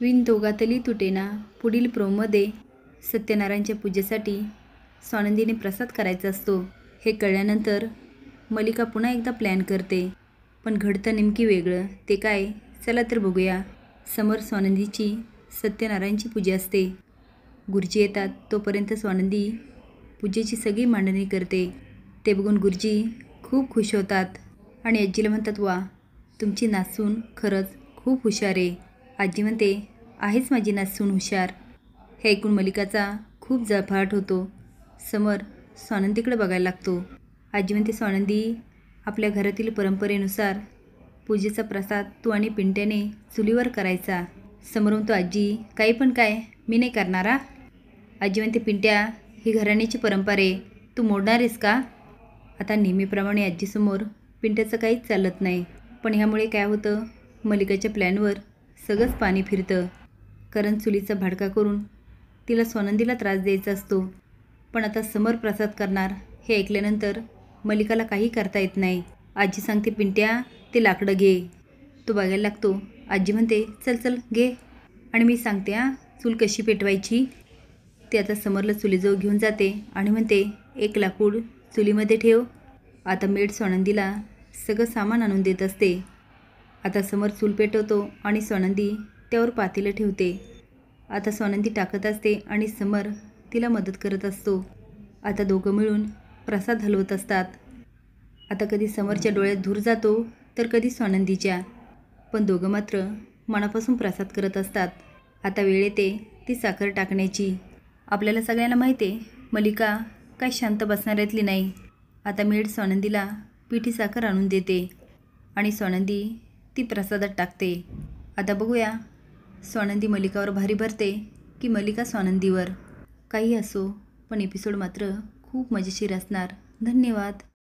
विण दोघातली तुटेना पुढील प्रोमध्ये सत्यनारायणच्या पूजेसाठी स्वानंदीने प्रसाद करायचा असतो हे कळल्यानंतर मल्लिका पुन्हा एकदा प्लॅन करते, पण घडतं नेमकी वेगळं. ते काय, चला तर बघूया. समोर स्वानंदीची सत्यनारायणची पूजा असते. गुरुजी येतात तोपर्यंत स्वानंदी पूजेची सगळी मांडणी करते. ते बघून गुरुजी खूप खुश होतात आणि आजीला म्हणतात, वा, तुमची नासून खरंच खूप हुशार आहे. आजी म्हणते, आहेच माझी नासून हुशार. हे ऐकून मल्लिकाचा खूप जळफळाट होतो. समर स्वानंदीकडे बघायला लागतो. आजी म्हणते, स्वानंदी, आपल्या घरातील परंपरेनुसार पूजेचा प्रसाद तू आणि पिंट्याने चुलीवर करायचा. समोर म्हणतो, आजी काही पण काय, मी नाही करणारा. आजी म्हणते, पिंट्या, ही घराण्याची परंपरा आहे, तू मोडणार आहेस का? आता नेहमीप्रमाणे आजीसमोर पिंट्याचं काहीच चालत नाही. पण ह्यामुळे काय होतं, मल्लिकाच्या प्लॅनवर सगळंच पाणी फिरतं. कारण चुलीचा भडका करून तिला स्वानंदीला त्रास द्यायचा असतो. पण आता समर प्रसाद करणार हे ऐकल्यानंतर मल्लिकाला काही करता येत नाही. आजी सांगते, पिंट्या, ते लाकडं घे. तो बघायला लागतो. आजी म्हणते, चल चल घे, आणि मी सांगते चूल कशी पेटवायची. ते आता समरला चुलीजवळ घेऊन जाते आणि म्हणते, एक लाकूड चुलीमध्ये ठेव. आता मेड स्वानंदीला सगळं सामान आणून देत असते. आता समर चूल पेटवतो आणि स्वानंदी त्यावर पातेलं ठेवते. आता स्वानंदी टाकत असते आणि समर तिला मदत करत असतो. आता दोघं मिळून प्रसाद हलवत असतात. आता कधी समरच्या डोळ्यात धूर जातो तर कधी स्वानंदीच्या, पण दोघं मात्र मनापासून प्रसाद करत असतात. आता वेळ येते ती साखर टाकण्याची. आपल्याला सगळ्यांना माहिती आहे, मल्लिका काय शांत बसणाऱ्यातली नाही. आता मेड स्वानंदीला पिठी साखर आणून देते आणि स्वानंदी ती प्रसादात टाकते. आता बघूया, स्वानंदी मल्लिकावर भारी भरते की मल्लिका स्वानंदीवर. काही असो, पण एपिसोड मात्र खूप मजेशीर असणार. धन्यवाद.